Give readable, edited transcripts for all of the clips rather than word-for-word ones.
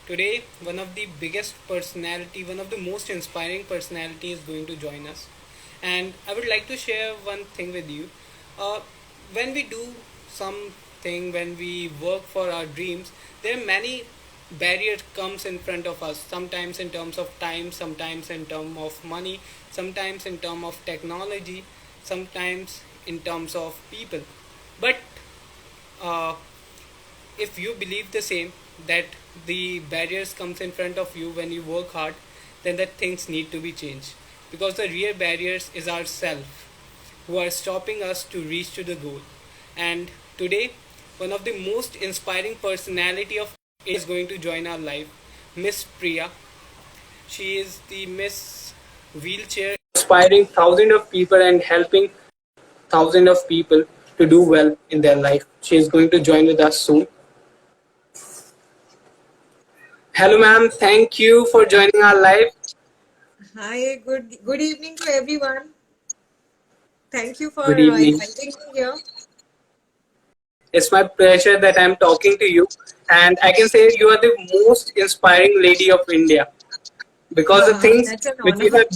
Today, one of the biggest personality, one of the most inspiring personality is going to join us. And I would like to share one thing with you. Uh, when we do something, when we work for our dreams, there are many barriers comes in front of us. Sometimes in terms of time, sometimes in terms of money, sometimes in terms of technology, sometimes in terms of people. But uh, if you believe the same, that the barriers comes in front of you when you work hard, then that things need to be changed, because the real barriers is ourself who are stopping us to reach to the goal. And today, one of the most inspiring personality of is going to join our life, Miss Priya. She is the Miss Wheelchair, inspiring thousands of people and helping thousands of people to do well in their life. She is going to join with us soon. Hello, ma'am. Thank you for joining our live. Hi, good evening to everyone. Thank you for Good evening. inviting me here. It's my pleasure that I'm talking to you, and I can say you are the most inspiring lady of India, because the things That's an which honor. you have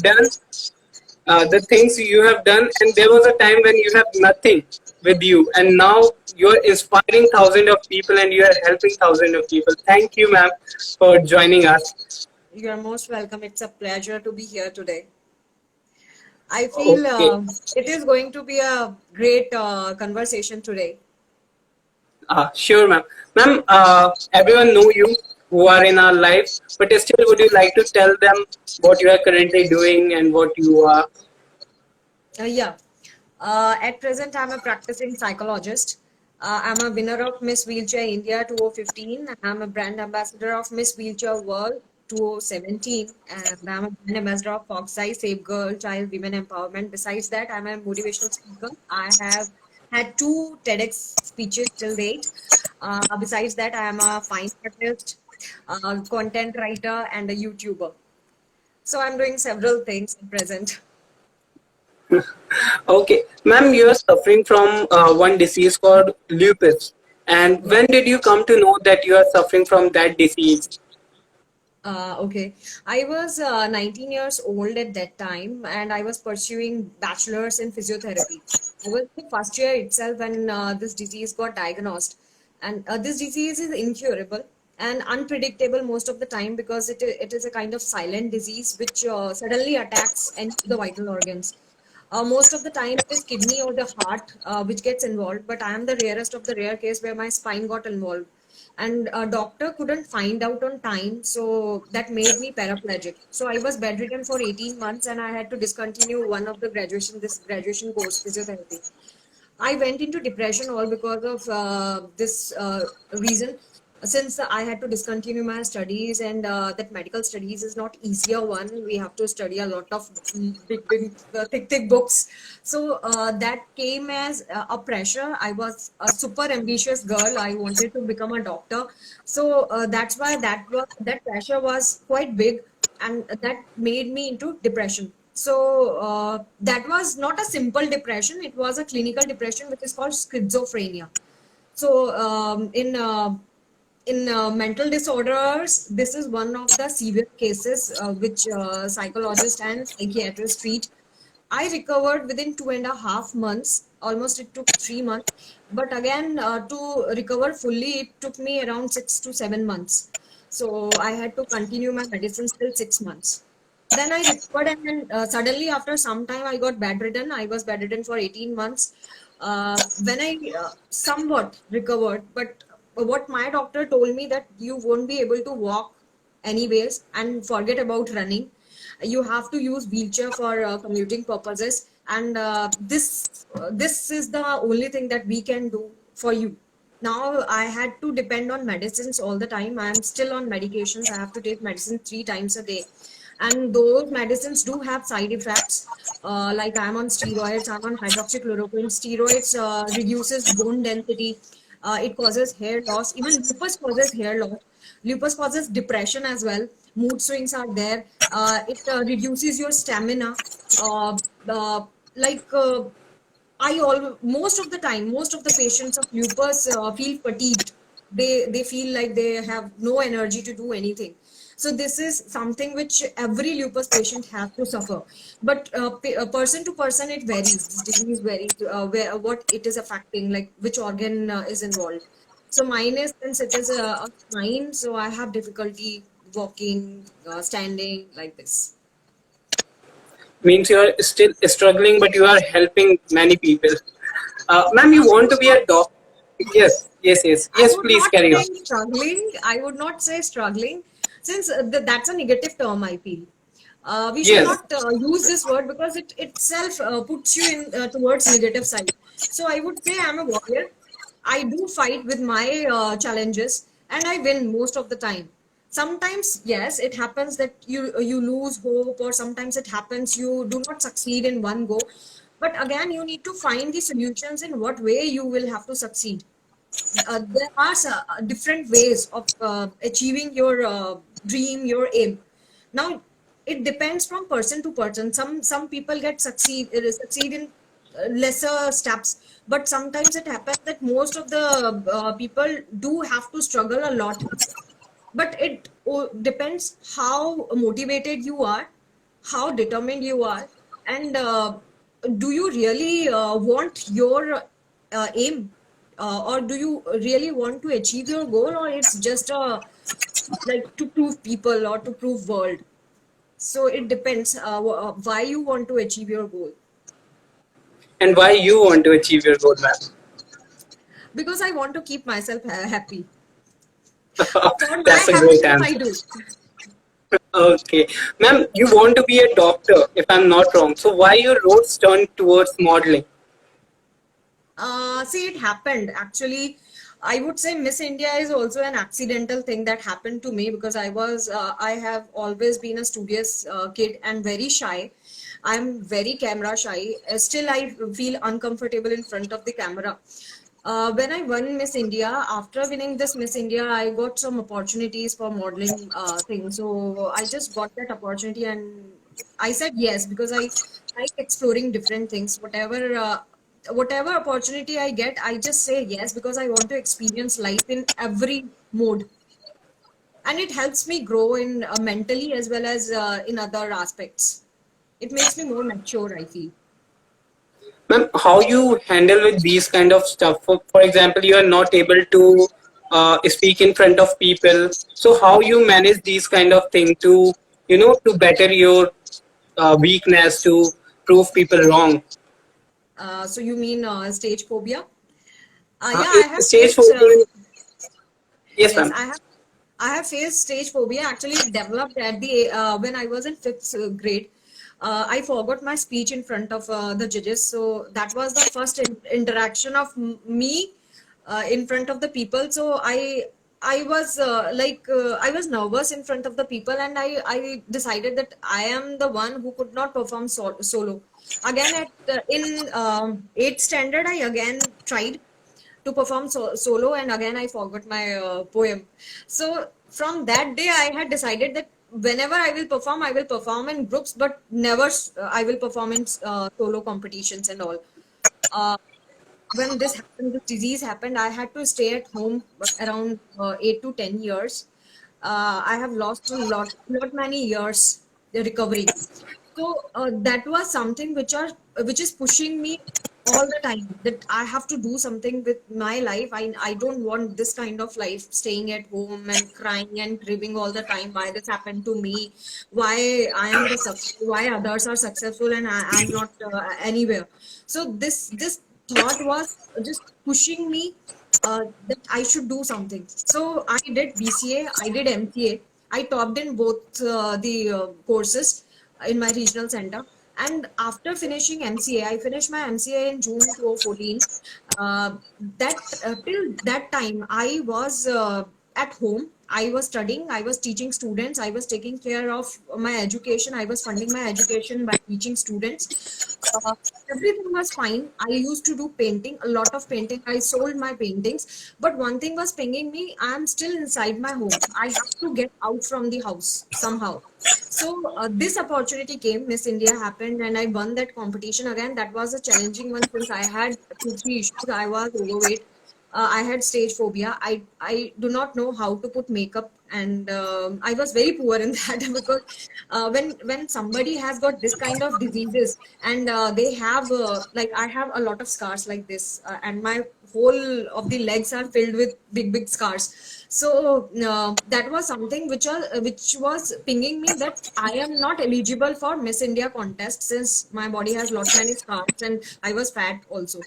done, and there was a time when you have nothing with you, and now you are inspiring thousands of people and you are helping thousands of people. Thank you, ma'am, for joining us. You are most welcome. It's a pleasure to be here today. I feel Okay. it is going to be a great conversation today. Sure, ma'am. Ma'am, everyone know you who are in our life, but still, would you like to tell them what you are currently doing and what you are? Yeah. At present, I'm a practicing psychologist. I'm a winner of Miss Wheelchair India 2015. I'm a brand ambassador of Miss Wheelchair World 2017. And I'm a brand ambassador of Foxeye, Save Girl, Child, Women Empowerment. Besides that, I'm a motivational speaker. I have had two TEDx speeches till date. Besides that, I am a fine artist, content writer, and a YouTuber. So I'm doing several things at present. Okay, ma'am, you are suffering from one disease called lupus. And Yeah. when did you come to know that you are suffering from that disease? Okay. I was 19 years old at that time and I was pursuing bachelor's in physiotherapy. I was in the first year itself when this disease got diagnosed. And this disease is incurable and unpredictable most of the time because it is a kind of silent disease which suddenly attacks any of the vital organs. Most of the time it is kidney or the heart which gets involved, but I am the rarest of the rare case where my spine got involved. And a doctor couldn't find out on time, so that made me paraplegic. So I was bedridden for 18 months and I had to discontinue one of the this graduation course, physiotherapy. I went into depression all because of this reason. Since I had to discontinue my studies, and that medical studies is not easier one, we have to study a lot of thick books. So that came as a pressure. I was a super ambitious girl. I wanted to become a doctor. So that's why that pressure was quite big, and that made me into depression. So that was not a simple depression, it was a clinical depression which is called schizophrenia. So in mental disorders, this is one of the severe cases which psychologists and psychiatrists treat. I recovered within 2.5 months. Almost it took 3 months, but again to recover fully, it took me around 6 to 7 months. So I had to continue my medicines till 6 months. Then I recovered, and then suddenly after some time I got bedridden. I was bedridden for 18 months. When I somewhat recovered, but what my doctor told me that you won't be able to walk anyways and forget about running. You have to use wheelchair for commuting purposes, and this is the only thing that we can do for you. Now I had to depend on medicines all the time. I am still on medications. I have to take medicine 3 times a day, and those medicines do have side effects. Like I'm on steroids. I'm on hydroxychloroquine. Steroids reduces bone density. It causes hair loss. Even lupus causes hair loss. Lupus causes depression as well. Mood swings are there. It reduces your stamina. Uh, uh, like most of the time, most of the patients of lupus feel fatigued. they feel like they have no energy to do anything. So this is something which every lupus patient has to suffer. But person to person it varies. This disease varies where what it is affecting, like which organ is involved. So mine is, since it is a spine, so I have difficulty walking, standing like this. Means you are still struggling, but you are helping many people. Ma'am, you want to be a doctor? Yes, yes, yes, I yes. would Please not carry on. say struggling. I would not say struggling, since that's a negative term, I feel. We should Yes. not use this word because it itself puts you in towards negative side. So I would say I'm a warrior. I do fight with my challenges, and I win most of the time. Sometimes, yes, it happens that you lose hope, or sometimes it happens you do not succeed in one go. But again, you need to find the solutions in what way you will have to succeed. There are different ways of achieving your dream, your aim. Now, it depends from person to person. Some people get succeed in lesser steps, but sometimes it happens that most of the people do have to struggle a lot. But it depends how motivated you are, how determined you are, and do you really want your aim, or do you really want to achieve your goal, or it's just like to prove people or to prove world. So it depends why you want to achieve your goal. And why you want to achieve your goal, ma'am? Because I want to keep myself happy. For my That's a great happiness, I answer. do. Okay, ma'am, you want to be a doctor, if I'm not wrong. So why your roads turned towards modeling? See, it happened. Actually, I would say Miss India is also an accidental thing that happened to me, because I have always been a studious kid and very shy. I'm very camera shy. Still, I feel uncomfortable in front of the camera. When I won Miss India, after winning this Miss India, I got some opportunities for modeling things. So I just got that opportunity and I said yes, because I like exploring different things. Whatever opportunity I get, I just say yes, because I want to experience life in every mode. And it helps me grow in mentally as well as in other aspects. It makes me more mature, I feel. Ma'am, how you handle with these kind of stuff? For example, you are not able to speak in front of people. So how you manage these kind of thing to, to better your weakness, to prove people wrong? So you mean stage phobia? Yeah, I have Stage faced. 14. Yes, Yes, ma'am. I have faced stage phobia. Actually, it developed at the when I was in fifth grade. I forgot my speech in front of the judges, so that was the first interaction of me in front of the people. So I was I was nervous in front of the people, and I decided that I am the one who could not perform solo. Again, at in eighth standard, I again tried to perform solo, and again I forgot my poem. So from that day I had decided that whenever I will perform in groups, but never I will perform in solo competitions and all. uh, when this happened, this disease happened, I had to stay at home around 8 to 10 years. I have lost a lot many years recovering. So that was something which is pushing me all the time, that I have to do something with my life. I don't want this kind of life, staying at home and crying and grieving all the time. Why this happened to me? Why I am why others are successful and I'm not anywhere? So this thought was just pushing me that I should do something. So I did BCA, I did MCA. I topped in both the courses in my regional center. And after finishing MCA, I finished my MCA in June 2014. Till that time, I was at home. I was studying. I was teaching students. I was taking care of my education. I was funding my education by teaching students. Uh, Everything was fine. I used to do painting, a lot of painting. I sold my paintings. But one thing was pinging me. I am still inside my home. I have to get out from the house somehow. So this opportunity came, Miss India happened, and I won that competition again. That was a challenging one, since I had 2, 3 issues. I was overweight. I had stage phobia. I do not know how to put makeup, and I was very poor in that because when somebody has got this kind of diseases, and they have like I have a lot of scars like this, and my whole of the legs are filled with big scars. So that was something which was pinging me that I am not eligible for Miss India contest since my body has lot many scars and I was fat also.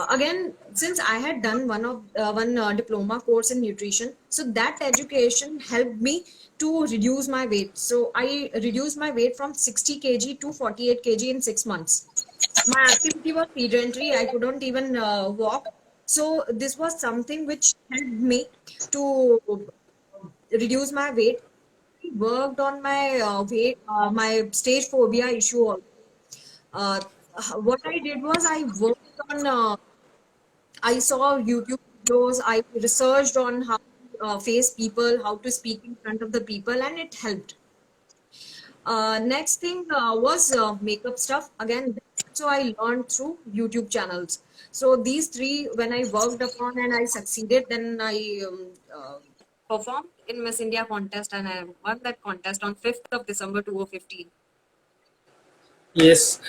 Again, since I had done one diploma course in nutrition, so that education helped me to reduce my weight. So I reduced my weight from 60 kg to 48 kg in 6 months. My activity was sedentary. I couldn't even walk. So this was something which helped me to reduce my weight. I worked on my weight, my stage phobia issue also. Uh, what I did was I worked on I saw YouTube videos, I researched on how to face people, how to speak in front of the people, and it helped. Next thing was makeup stuff. Again, so I learned through YouTube channels. So these three, when I worked upon and I succeeded, then I performed in Miss India contest and I won that contest on 5th of December 2015. Yes,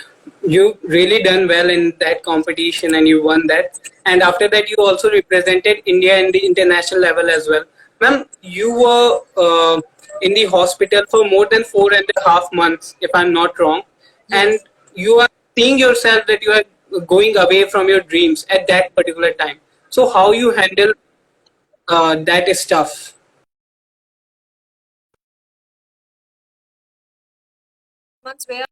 you really done well in that competition and you won that. And after that, you also represented India in the international level as well. Ma'am, you were in the hospital for more than 4.5 months, if I'm not wrong. And Yes. you are seeing yourself that you are going away from your dreams at that particular time. So, how you handle that stuff? Months where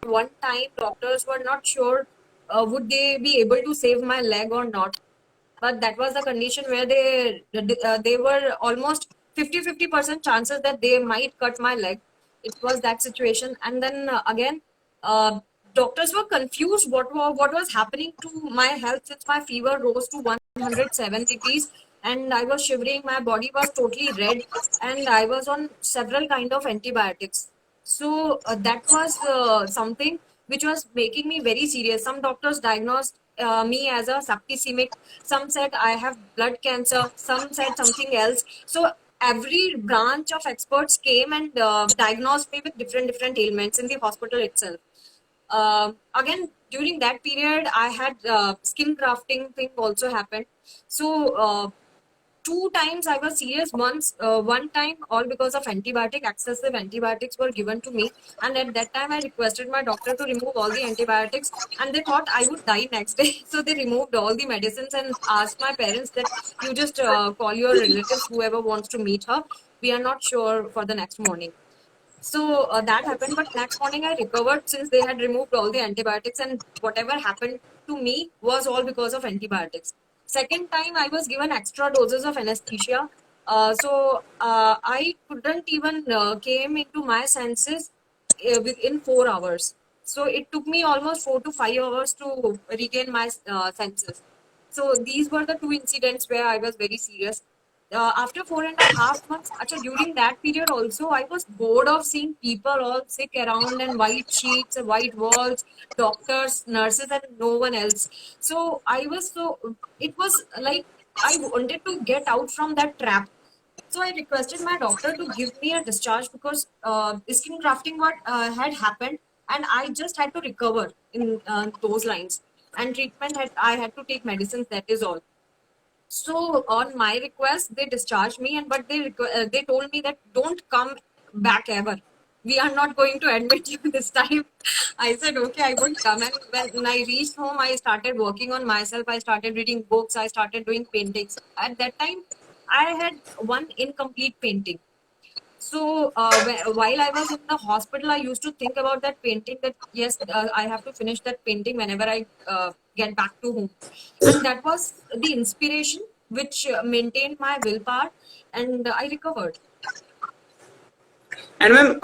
one time doctors were not sure would they be able to save my leg or not, but that was the condition where they were almost 50-50% chances that they might cut my leg. It was that situation, and then again uh, doctors were confused what was happening to my health since my fever rose to 107 degrees and I was shivering, my body was totally red, and I was on several kind of antibiotics. So that was something which was making me very serious. Some doctors diagnosed me as a septicemic. Some said I have blood cancer. Some said something else. So every branch of experts came and diagnosed me with different ailments in the hospital itself. Again, during that period, I had skin grafting thing also happened. So two times I was serious. One time, all because of excessive antibiotics were given to me. And at that time, I requested my doctor to remove all the antibiotics. And they thought I would die next day. So they removed all the medicines and asked my parents that you just call your relatives, whoever wants to meet her. We are not sure for the next morning. So that happened, but next morning I recovered since they had removed all the antibiotics, and whatever happened to me was all because of antibiotics. Second time, I was given extra doses of anesthesia. So I couldn't even came into my senses within 4 hours. So it took me almost 4 to 5 hours to regain my senses. So these were the two incidents where I was very serious. After 4.5 months, during that period also, I was bored of seeing people all sick around and white sheets, white walls, doctors, nurses, and no one else. So it was like I wanted to get out from that trap. So I requested my doctor to give me a discharge because skin grafting what had happened, and I just had to recover in those lines. And treatment had I had to take medicines. That is all. So on my request, they discharged me, and but they told me that don't come back ever. We are not going to admit you this time. I said okay, I won't come. And when I reached home, I started working on myself. I started reading books. I started doing paintings. At that time, I had one incomplete painting. So while I was in the hospital, I used to think about that painting. That yes, I have to finish that painting whenever I get back to home, and that was the inspiration which maintained my willpower, and I recovered. And when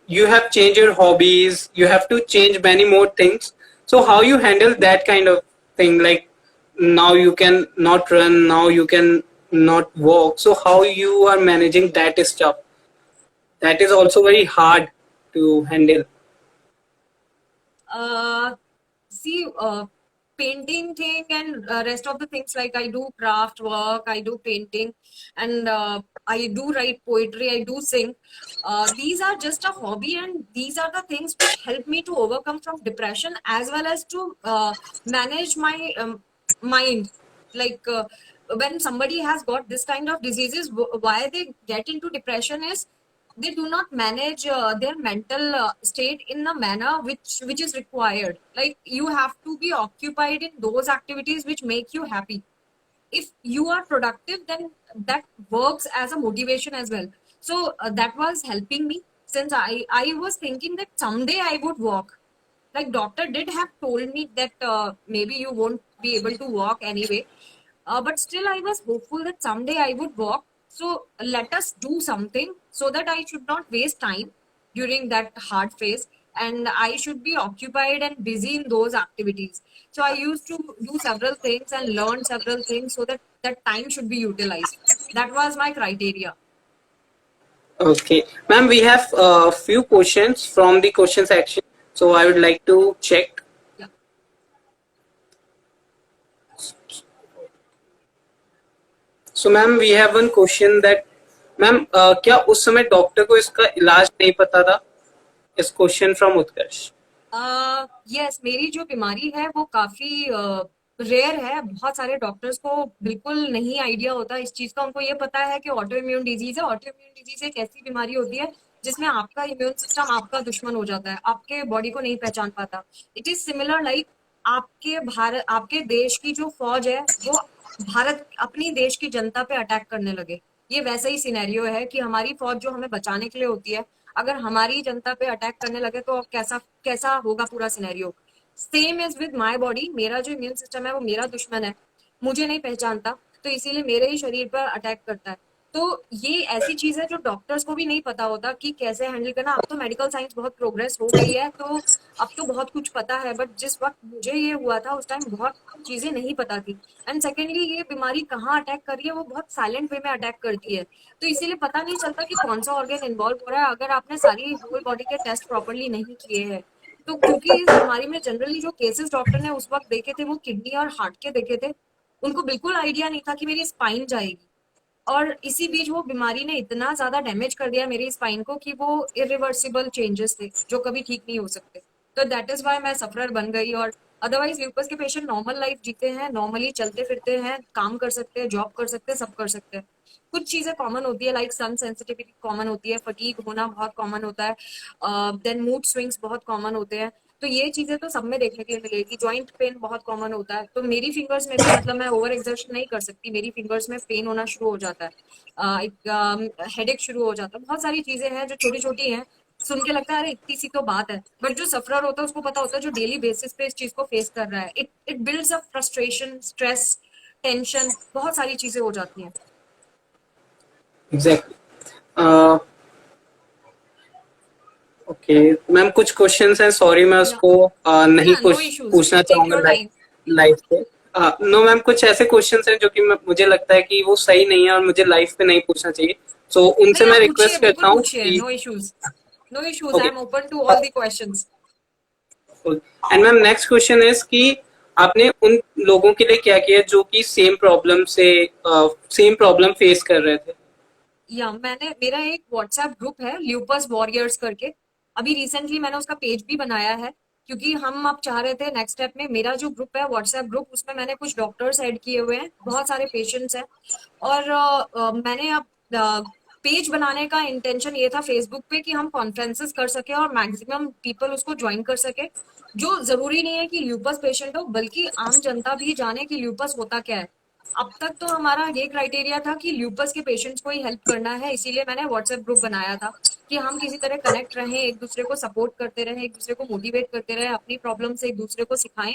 you have changed your hobbies, you have to change many more things. So how you handle that kind of thing? Like now you can not run, now you can not walk. So how you are managing that stuff? That is also very hard to handle. Uh, See. painting thing and rest of the things, like I do craft work, I do painting, and I do write poetry, I do sing. These are just a hobby, and these are the things which help me to overcome from depression, as well as to manage my mind. Like when somebody has got this kind of diseases, why they get into depression is they do not manage their mental state in the manner which is required. Like you have to be occupied in those activities which make you happy. If you are productive, then that works as a motivation as well. So that was helping me, since I was thinking that someday I would walk. Like doctor did have told me that maybe you won't be able to walk anyway, but still I was hopeful that someday I would walk. So let us do something so that I should not waste time during that hard phase, and I should be occupied and busy in those activities. So I used to do several things and learn several things so that that time should be utilized. That was my criteria. Okay, ma'am, we have a few questions from the question section, so I would like to check. Yeah. So ma'am we have one question that ma'am क्या उस समय doctor को इसका इलाज नहीं पता था? इस क्वेश्चन फ्रॉम उत्कर्ष. यस, मेरी जो बीमारी है वो काफी रेयर है। बहुत सारे डॉक्टर्स को बिल्कुल नहीं आइडिया होता इस चीज का। उनको ये पता है कि ऑटो इम्यून डिजीज है। ऑटो इम्यून डिजीज एक ऐसी बीमारी होती है जिसमें आपका इम्यून सिस्टम आपका दुश्मन हो जाता है, आपके बॉडी को नहीं पहचान पाता। इट इज सिमिलर लाइक आपके देश की जो फौज है वो भारत अपनी देश की जनता पे अटैक करने लगे। ये वैसा ही सिनेरियो है कि हमारी फौज जो हमें बचाने के लिए होती है, अगर हमारी जनता पे अटैक करने लगे तो कैसा कैसा होगा पूरा scenario. Same is with my body. मेरा जो इम्यून सिस्टम है वो मेरा दुश्मन है, मुझे नहीं पहचानता, तो इसीलिए मेरे ही शरीर पर अटैक करता है। तो ये ऐसी चीज है जो डॉक्टर्स को भी नहीं पता होता कि कैसे हैंडल करना। अब तो मेडिकल साइंस बहुत प्रोग्रेस हो गई है, तो अब तो बहुत कुछ पता है, बट जिस वक्त मुझे ये हुआ था उस टाइम बहुत चीजें नहीं पता थी। एंड सेकेंडली, ये बीमारी कहाँ अटैक कर रही है, वो बहुत साइलेंट वे में अटैक करती है, तो इसीलिए पता नहीं चलता कि कौन सा ऑर्गन इन्वॉल्व हो रहा है अगर आपने सारी होल बॉडी के टेस्ट प्रॉपरली नहीं किए हैं। तो क्योंकि इस बीमारी में जनरली जो केसेस डॉक्टर ने उस वक्त देखे थे वो किडनी और हार्ट के देखे थे, उनको बिल्कुल आइडिया नहीं था कि मेरी स्पाइन जाएगी। और इसी बीच वो बीमारी ने इतना ज्यादा डैमेज कर दिया मेरी स्पाइन को कि वो इरिवर्सिबल चेंजेस थे जो कभी ठीक नहीं हो सकते। तो दैट इज वाई मैं सफरर बन गई। और अदरवाइज ल्यूपस के पेशेंट नॉर्मल लाइफ जीते हैं, नॉर्मली चलते फिरते हैं, काम कर सकते हैं, जॉब कर सकते हैं, सब कर सकते हैं। कुछ चीजें कॉमन होती है, लाइक सन सेंसिटिविटी कॉमन होती है, फटीग होना बहुत कॉमन होता है, देन मूड स्विंग्स बहुत कॉमन होते हैं। तो ये चीजें तो सब में देखने के लिए मिलेगी। जॉइंट पेन बहुत कॉमन होता है, तो मेरी फिंगर्स में भी, मतलब मैं ओवर एक्सर्शन नहीं कर सकती, मेरी फिंगर्स में पेन होना शुरू हो जाता है, एक हेडेक शुरू हो जाता है। बहुत सारी चीजें हैं जो छोटी छोटी हैं, सुन के लगता है अरे इतनी सी तो बात है, बट जो सफरर होता है उसको पता होता है, जो डेली बेसिस पे इस चीज को फेस कर रहा है, it it builds up frustration, stress, tension, बहुत सारी चीजें हो जाती हैं। एग्जैक्टली. ओके मैम, कुछ क्वेश्चंस हैं, सॉरी मैं या उसको नहीं या नो कुछ इश्यूज, पूछना टेक चाहूंगा योर टाइम। लाइफ पे. नो मैम, कुछ ऐसे क्वेश्चंस हैं जो कि मुझे लगता है कि वो सही नहीं है और मुझे लाइफ पे नहीं पूछना चाहिए, सो उनसे नहीं, मैं आप पूछिए, रिक्वेस्ट करता बिल्कुल हूँ पूछिए, कि. No issues, no issues, I okay. Am open to all the questions. And ma'am, next question is कि आपने उन लोगों के लिए क्या किया जो कि सेम प्रॉब्लम फेस कर रहे थे? या मेरा एक व्हाट्सएप ग्रुप है ल्यूपस वॉरियर्स करके। अभी रिसेंटली मैंने उसका पेज भी बनाया है, क्योंकि हम अब चाह रहे थे नेक्स्ट स्टेप में, मेरा जो ग्रुप है व्हाट्सएप ग्रुप, उसमें मैंने कुछ डॉक्टर्स ऐड किए हुए हैं, बहुत सारे पेशेंट्स हैं। और मैंने अब पेज बनाने का इंटेंशन ये था फेसबुक पे कि हम कॉन्फ्रेंसेस कर सके और मैक्सिमम पीपल उसको ज्वाइन कर सके। जो जरूरी नहीं है कि ल्यूपस पेशेंट हो, बल्कि आम जनता भी जाने कि ल्यूपस होता क्या है। अब तक तो हमारा ये क्राइटेरिया था कि ल्यूपस के पेशेंट्स को ही हेल्प करना है, इसीलिए मैंने व्हाट्सएप ग्रुप बनाया था कि हम किसी तरह कनेक्ट रहें, एक दूसरे को सपोर्ट करते रहें, एक दूसरे को मोटिवेट करते रहें, अपनी प्रॉब्लम से एक दूसरे को सिखाएं।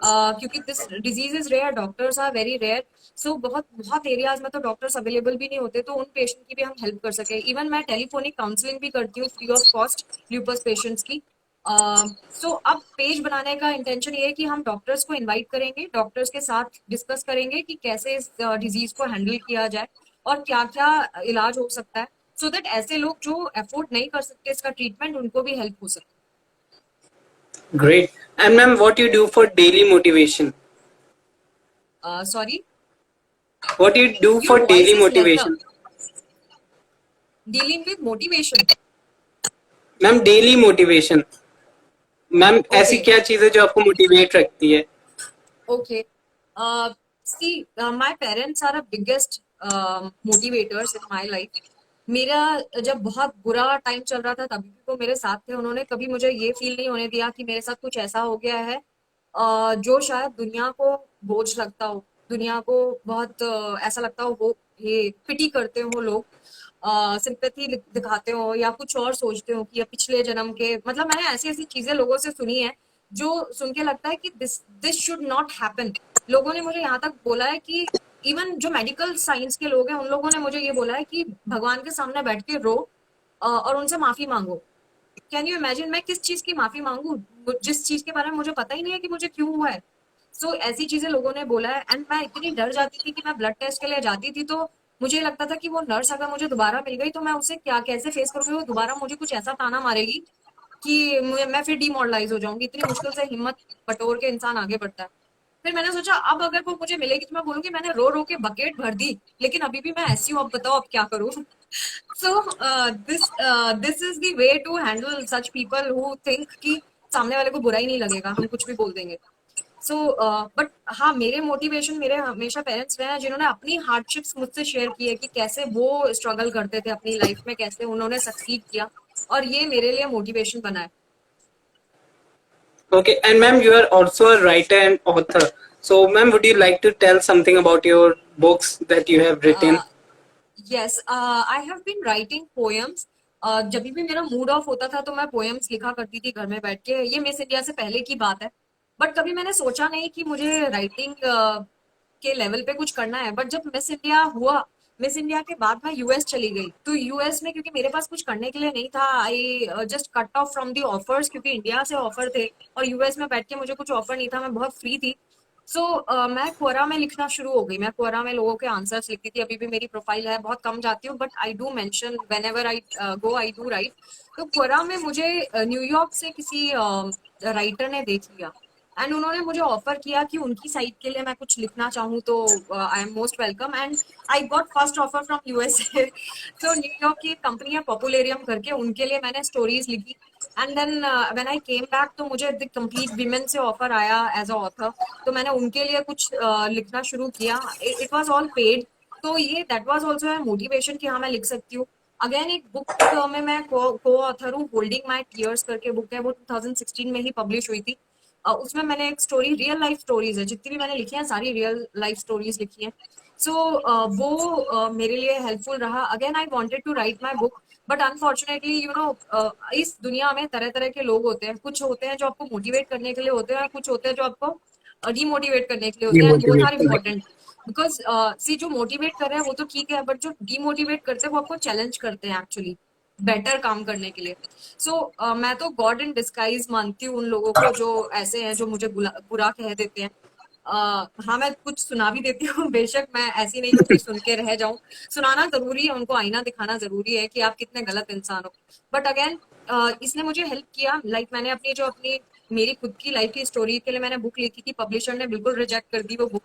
क्योंकि this disease is rare, doctors are very rare. So बहुत बहुत एरियाज में तो डॉक्टर्स अवेलेबल भी नहीं होते, तो उन पेशेंट की भी हम हेल्प कर सके। इवन मैं टेलीफोनिक काउंसलिंग भी करती हूँ free of cost lupus patients की। सो अब पेज बनाने का इंटेंशन ये है कि हम डॉक्टर्स को इनवाइट करेंगे, डॉक्टर्स के साथ डिस्कस करेंगे कि कैसे इस डिजीज को हैंडल किया जाए और क्या क्या इलाज हो सकता है, सो दैट ऐसे लोग जो अफोर्ड नहीं कर सकते इसका ट्रीटमेंट, उनको भी हेल्प हो सके। Great. And ma'am, what you do for daily motivation? Sorry, What you do your for voice daily is lesser. motivation? Dealing with motivation. Ma'am daily motivation, ma'am ऐसी Okay, क्या चीज है जो आपको मोटिवेट रखती है? okay. See, my parents are the biggest motivators in my life. मेरा जब बहुत बुरा टाइम चल रहा था तभी भी वो मेरे साथ थे। उन्होंने कभी मुझे ये फील नहीं होने दिया कि मेरे साथ कुछ ऐसा हो गया है जो शायद दुनिया को बोझ लगता हो, दुनिया को बहुत ऐसा लगता हो वो ये पिटी करते हो लोग, सिंपैथी दिखाते हो या कुछ और सोचते हो कि या पिछले जन्म के, मतलब मैंने ऐसी ऐसी चीजें लोगों से सुनी है जो सुन के लगता है कि this this should not happen. लोगों ने मुझे यहाँ तक बोला है कि इवन जो मेडिकल साइंस के लोग हैं उन लोगों ने मुझे ये बोला है कि भगवान के सामने बैठ के रो और उनसे माफी मांगो। कैन यू इमेजिन मैं किस चीज की माफी मांगू जिस चीज के बारे में मुझे पता ही नहीं है कि मुझे क्यों हुआ है। सो ऐसी चीजें लोगों ने बोला है एंड मैं इतनी डर जाती थी कि मैं ब्लड टेस्ट के लिए जाती थी तो मुझे लगता था कि वो नर्स अगर मुझे दोबारा मिल गई तो मैं उसे क्या कैसे फेस करूंगी, वो दोबारा मुझे कुछ ऐसा ताना मारेगी कि मैं फिर डिमोरलाइज हो जाऊंगी। इतनी मुश्किल से हिम्मत बटोर के इंसान आगे बढ़ता है। फिर मैंने सोचा अब अगर वो मुझे मिलेगी तो मैं बोलूंगी मैंने रो रो के बकेट भर दी, लेकिन अभी भी मैं ऐसी हूँ, अब बताओ अब क्या करूँ। So this is the way to handle such people who think कि सामने वाले को बुरा ही नहीं लगेगा हम कुछ भी बोल देंगे। सो बट हाँ, मेरे मोटिवेशन मेरे हमेशा पेरेंट्स रहे हैं जिन्होंने अपनी हार्डशिप्स मुझसे शेयर की है कि कैसे वो स्ट्रगल करते थे अपनी लाइफ में, कैसे उन्होंने सक्सीड किया, और ये मेरे लिए मोटिवेशन बना है। Okay, and ma'am, you are also a writer and author. So, ma'am, would you like to tell something about your books that you have written? Yes, I have been writing poems. जब भी मेरा mood off होता था तो मैं poems लिखा करती थी घर में बैठ के। ये मिस इंडिया से पहले की बात है, बट कभी मैंने सोचा नहीं कि मुझे राइटिंग के लेवल पे कुछ करना है। बट जब मिस इंडिया हुआ, मिस इंडिया के बाद मैं यूएस चली गई, तो यूएस में क्योंकि मेरे पास कुछ करने के लिए नहीं था, I just cut off from the offers, क्योंकि इंडिया से ऑफर थे और यूएस में बैठ के मुझे कुछ ऑफर नहीं था, मैं बहुत फ्री थी। सो मैं क्वोरा में लिखना शुरू हो गई। मैं क्वोरा में लोगों के आंसर्स लिखती थी। अभी भी मेरी प्रोफाइल है, बहुत कम जाती हूँ but I do mention when ever I go I do right. तो क्वोरा में मुझे न्यूयॉर्क से किसी राइटर ने देख लिया एंड उन्होंने मुझे ऑफर किया कि उनकी साइट के लिए मैं कुछ लिखना चाहूँ तो I am most welcome, and I got first offer from USA. तो न्यूयॉर्क की एक कंपनी है पॉपुलेरियम करके, उनके लिए मैंने स्टोरीज लिखी and then when I came back तो मुझे द कंप्लीट विमेन से ऑफर आया एज अ ऑथर। तो मैंने उनके लिए कुछ लिखना शुरू किया। It was all paid. तो ये that was also a motivation कि हाँ मैं लिख सकती हूँ। अगेन एक बुक में मैं को ऑथर हूँ, होल्डिंग माय टीयर्स करके बुक है, वो 2016 में ही पब्लिश हुई थी। उसमें मैंने एक स्टोरी, रियल लाइफ स्टोरीज है जितनी भी मैंने लिखी है, सारी रियल लाइफ स्टोरीज लिखी हैं। सो वो मेरे लिए हेल्पफुल रहा। Again I wanted to write my book but unfortunately you know इस दुनिया में तरह तरह के लोग होते हैं। कुछ होते हैं जो आपको मोटिवेट करने के लिए होते हैं, कुछ होते हैं जो आपको डीमोटिवेट करने के लिए होते हैं, एंड बोथ Demotivate आर करने। इम्पोर्टेंट। बिकॉज सी जो मोटिवेट कर रहे हैं वो तो ठीक है, बट जो डीमोटिवेट करते हैं वो आपको चैलेंज करते हैं एक्चुअली बेटर काम करने के लिए। सो मैं तो गॉड इन डिस्गाइज मानती हूँ उन लोगों को जो ऐसे हैं, जो मुझे बुरा कह देते हैं। हाँ, मैं कुछ सुना भी देती हूँ बेशक, मैं ऐसी नहीं हूँ कि सुन के रह जाऊं। सुनाना जरूरी है, उनको आईना दिखाना जरूरी है कि आप कितने गलत इंसान हो। बट अगेन इसने मुझे हेल्प किया। लाइक मैंने अपनी मेरी खुद की लाइफ की स्टोरी के लिए मैंने बुक लिखी थी, पब्लिशर ने बिल्कुल रिजेक्ट कर दी वो बुक।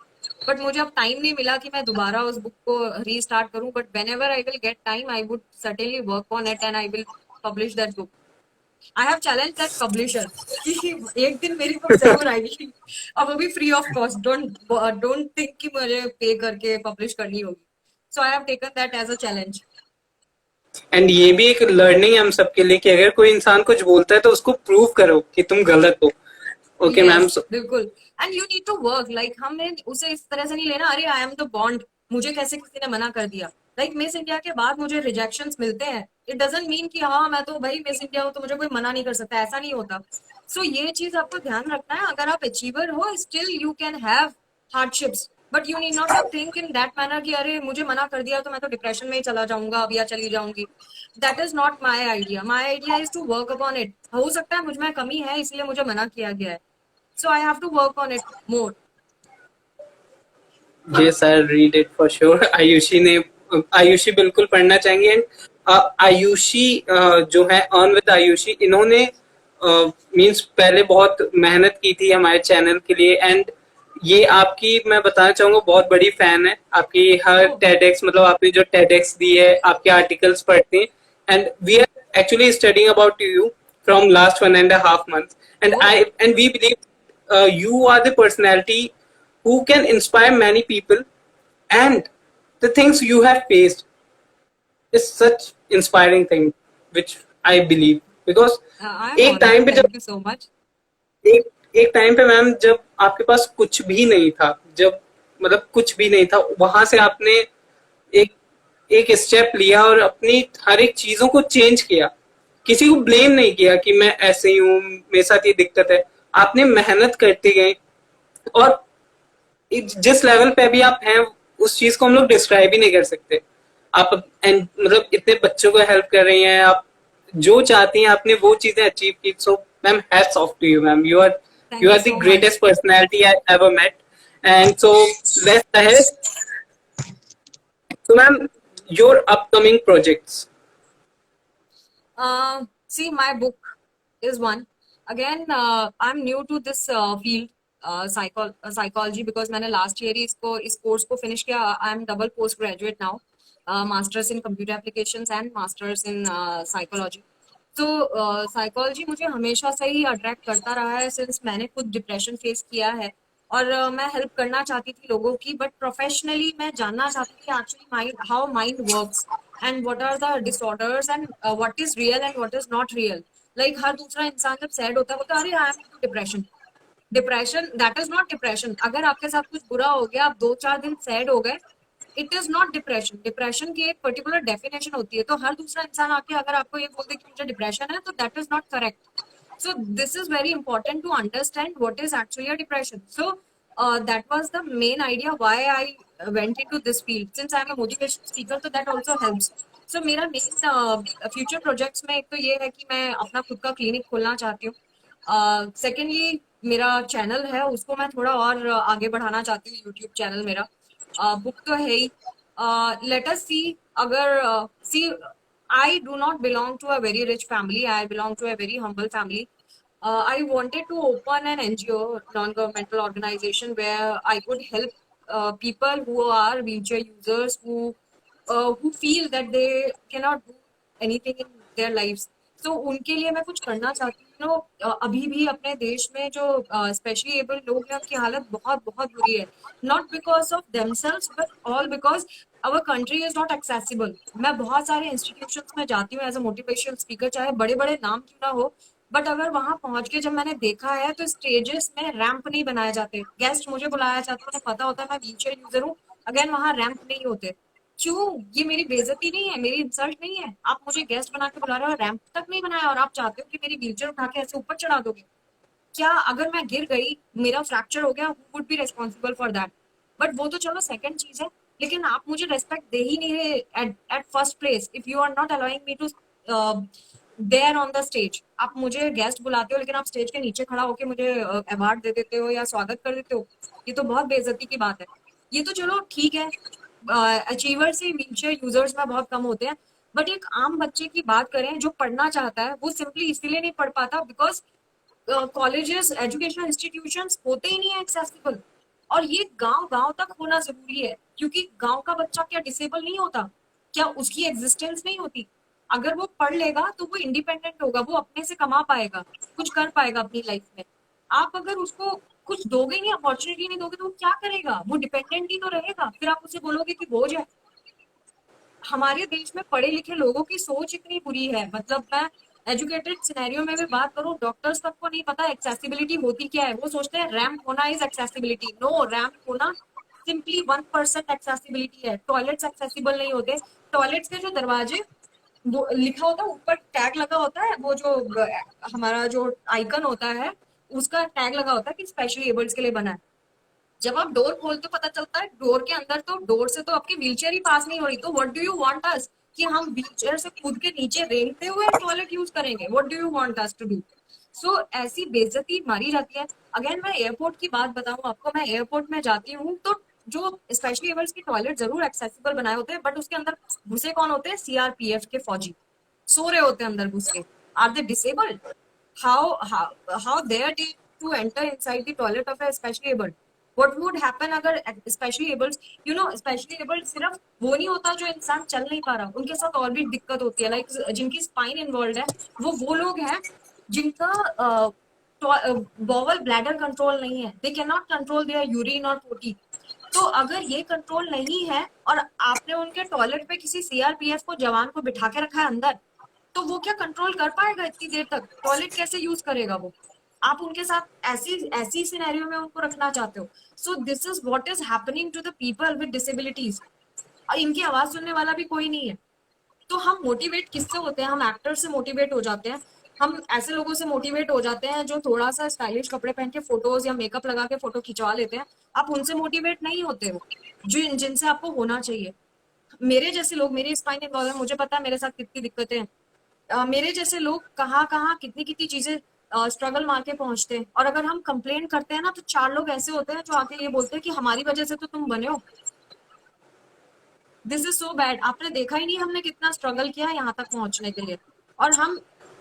बट मुझे अब टाइम नहीं मिला कि मैं दोबारा उस बुक को रीस्टार्ट करूं, but when ever I will get time I would certainly work on it and I will publish that book. I have challenge that publisher कि एक दिन मेरी बुक जरूर आएगी, और वो भी free of cost. Don't think कि मुझे पे करके पब्लिश करनी होगी। So I have taken that as a challenge. And ये भी एक लर्निंग है हम सबके लिए कि अगर कोई इंसान कुछ बोलता है तो उसको प्रूव करो कि तुम गलत हो। Okay yes, ma'am. बिल्कुल। And you need to work, like हमें उसे इस तरह से नहीं लेना, अरे आई एम द बॉन्ड, मुझे कैसे किसी ने मना कर दिया। लाइक मिस इंडिया के बाद मुझे रिजेक्शंस मिलते हैं, इट डजंट मीन कि हाँ मैं तो भाई मिस इंडिया हूँ तो मुझे कोई मना नहीं कर सकता, ऐसा नहीं होता। सो ये चीज आपको ध्यान रखना है। अगर आप अचीवर हो still you can have hardships, but you need not to think in that manner कि अरे मुझे मना कर दिया तो मैं तो डिप्रेशन में ही चला जाऊंगा अब या चली जाऊंगी। That is not my idea. My idea is to work upon it. हो सकता है मुझ में कमी है इसलिए मुझे मना किया गया है, so I have to work on it more. Yes I read it for sure. Ayushi ने, आयुषी बिल्कुल पढ़ना चाहेंगे। एंड आयुषी जो है अर्न विद आयुषी, इन्होंने मीन्स पहले बहुत मेहनत की थी हमारे चैनल के लिए, एंड ये आपकी मैं बताना चाहूंगा बहुत बड़ी फैन है आपकी। हर Oh, टेडेक्स मतलब आपने जो टेडेक्स दी है, आपके आर्टिकल्स पढ़ते हैं, and we are actually studying about you from last 1.5 months, and oh. I and we believe you are the personality who can inspire many people, and the things you have faced is such inspiring thing which I believe, because I'm एक honored. Time पे जब Thank you so much. एक एक time पे ma'am जब आपके पास कुछ भी नहीं था, जब मतलब कुछ भी नहीं था, वहां से आपने एक एक स्टेप लिया और अपनी हर एक चीजों को चेंज किया। किसी को ब्लेम नहीं किया कि मैं ऐसे ही हूँ, मेरे साथ ये दिक्कत है। आपने मेहनत करते गए, और जिस लेवल पे अभी आप हैं उस चीज को हम लोग डिस्क्राइब ही नहीं कर सकते। आप एंड मतलब इतने बच्चों को हेल्प कर रही हैं आप, जो चाहती हैं आपने वो चीजें अचीव की। So ma'am, hats off to you ma'am, Thank you you are the so much. Greatest personality I ever met. And so let's ahead, so ma'am, your upcoming projects. See, my book is one. Again, I'm new to this field, psychology, because मैंने last year ही इस course को finish किया. I'm double postgraduate now, masters in computer applications and masters in psychology. तो psychology मुझे हमेशा से ही attract करता रहा है, सिंस मैंने खुद डिप्रेशन फेस किया है। और मैं हेल्प करना चाहती थी लोगों की, बट प्रोफेशनली मैं जानना चाहती थी actually mind, how mind works, and what are the disorders, and what is real and what is not real. Like हर दूसरा इंसान जब सैड होता है बोलता है अरे I am into depression. Depression that is not depression. अगर आपके साथ कुछ बुरा हो गया, आप 2-4 दिन सैड हो गए, it is not depression. Depression की एक पर्टिकुलर डेफिनेशन होती है। तो हर दूसरा इंसान आके अगर आपको ये बोल दे कि मुझे डिप्रेशन है, तो that is not correct. So this is very important to understand what is actually a depression. So that was the main idea why I went into this field. Since I'm a motivation speaker, so that also helps. So मेरा main future projects में एक तो ये है कि मैं अपना खुद का क्लिनिक खोलना चाहती हूँ। सेकेंडली मेरा चैनल है, उसको मैं थोड़ा और आगे बढ़ाना चाहती हूँ, यूट्यूब चैनल मेरा। बुक तो है ही। लेट अस सी, अगर सी, I do not belong to a very rich family. I belong to a very humble family. I wanted to open an NGO, non-governmental organization, where I could help people who are wheelchair users, who feel that they cannot do anything in their lives. So उनके लिए मैं कुछ करना चाहती हूँ। अभी भी अपने देश में जो स्पेशली एबल लोग हैं, उनकी हालत बहुत बहुत बुरी है। Not because of themselves, but all because our country is not accessible. मैं बहुत सारे इंस्टीट्यूशंस में जाती हूँ एज अ मोटिवेशनल स्पीकर, चाहे बड़े बड़े नाम क्यों ना हो, बट अगर वहां पहुंच के जब मैंने देखा है तो स्टेजेस में रैंप नहीं बनाए जाते। गेस्ट मुझे बुलाया जाता है, उन्हें पता होता है मैं व्हीलचेयर यूजर हूँ, अगेन वहां रैंप नहीं होते। क्यों? ये मेरी बेइज्जती नहीं है, मेरी इंसल्ट नहीं है। आप मुझे गेस्ट बना के बुला रहे हो, रैंप तक नहीं बनाया, और आप चाहते हो कि मेरी व्हीलचेयर उठा के ऐसे ऊपर चढ़ा दोगे। क्या अगर मैं गिर गई, मेरा फ्रैक्चर हो गया, who would be responsible for that? But वो तो चलो सेकंड चीज है, लेकिन आप मुझे रेस्पेक्ट दे ही नहीं रहे at first place, if you are not allowing me to there on the stage. आप मुझे गेस्ट बुलाते हो, लेकिन आप स्टेज के नीचे खड़ा होकर मुझे अवार्ड दे देते हो या स्वागत कर देते हो। ये तो बहुत बेइज्जती की बात है। ये तो चलो ठीक है, अचीवर्स ही व्हीलचेयर यूजर्स में बहुत कम होते हैं, बट एक आम बच्चे की बात करें जो पढ़ना चाहता है, वो सिंपली इसलिए नहीं पढ़ पाता बिकॉज कॉलेजेस, एजुकेशनल इंस्टीट्यूशंस होते ही नहीं है एक्सेसिबल। और ये गांव गांव तक होना जरूरी है, क्योंकि गांव का बच्चा क्या डिसेबल नहीं होता? क्या उसकी एग्जिस्टेंस नहीं होती? अगर वो पढ़ लेगा तो वो इंडिपेंडेंट होगा, वो अपने से कमा पाएगा, कुछ कर पाएगा अपनी लाइफ में। आप अगर उसको कुछ दोगे नहीं, अपॉर्चुनिटी नहीं दोगे, तो वो क्या करेगा? वो डिपेंडेंट ही तो रहेगा। फिर आप उसे बोलोगे कि बोझ है। हमारे देश में पढ़े लिखे लोगों की सोच इतनी बुरी है। मतलब मैं एजुकेटेड सिनेरियो में भी बात करूं, डॉक्टर्स तक को नहीं पता एक्सेसिबिलिटी होती क्या है। वो सोचते हैं रैंप होना इज एक्सेसिबिलिटी। नो, रैंप होना सिंपली 1% एक्सेसिबिलिटी है। टॉयलेट्स एक्सेसिबल नहीं होते। टॉयलेट्स के जो दरवाजे, वो लिखा होता है ऊपर, टैग लगा होता है, वो जो हमारा जो आइकन होता है, उसका टैग लगा होता है कि स्पेशली एबल्ड के लिए बना है। जब आप डोर खोलते हो पता चलता है डोर के अंदर, तो डोर से तो आपकी व्हीलचेयर ही पास नहीं हो रही। तो what do you want us, कि हम व्हीलचेयर से कूद के नीचे रेंगते हुए टॉयलेट यूज करेंगे? What do you want us to do? So ऐसी बेइज्जती मारी जाती है। अगेन मैं एयरपोर्ट की बात बताऊं आपको, मैं एयरपोर्ट में जाती हूँ तो जो स्पेशली एबल्स की टॉयलेट जरूर एक्सेसिबल बनाए होते हैं, बट उसके अंदर घुसे कौन होते हैं? सीआरपीएफ के फौजी सो रहे होते हैं अंदर घुस के। Are they disabled? how dare they to enter inside the toilet of a specially abled? What would happen अगर specially abled, specially abled सिर्फ वो नहीं होता जो इंसान चल नहीं पा रहा, उनके साथ और भी दिक्कत होती है, लाइक जिनकी स्पाइन इन्वॉल्व है, वो लोग हैं जिनका बॉवल ब्लैडर कंट्रोल नहीं है, they can not control their urine और पोटी। तो अगर ये कंट्रोल नहीं है और आपने उनके टॉयलेट पे किसी सीआरपीएफ को जवान को बिठा के रखा है अंदर, तो वो क्या कंट्रोल कर पाएगा इतनी देर तक? टॉयलेट कैसे यूज करेगा वो? आप उनके साथ ऐसी ऐसी सिनेरियो में उनको रखना चाहते हो। So this is what is happening to the people with disabilities. इनकी आवाज सुनने वाला भी कोई नहीं है। तो हम मोटिवेट किससे होते हैं? हम एक्टर से मोटिवेट हो जाते हैं, हम ऐसे लोगों से मोटिवेट हो जाते हैं जो थोड़ा सा स्टाइलिश कपड़े पहन के फोटोज या मेकअप लगा के फोटो खिंचवा लेते हैं। आप उनसे मोटिवेट नहीं होते हो जिनसे आपको होना चाहिए। मेरे जैसे लोग, मेरी स्पाइन इन्वॉल्व है, मुझे पता है मेरे साथ कितनी दिक्कतें हैं। मेरे जैसे लोग कहाँ कहाँ कितनी कितनी चीजें स्ट्रगल मार के पहुंचते हैं, और अगर हम कंप्लेन करते हैं ना, तो 4 लोग ऐसे होते हैं जो आके ये बोलते हैं कि हमारी वजह से तो तुम बने हो। This is so bad. आपने देखा ही नहीं हमने कितना स्ट्रगल किया है यहाँ तक पहुंचने के लिए, और हम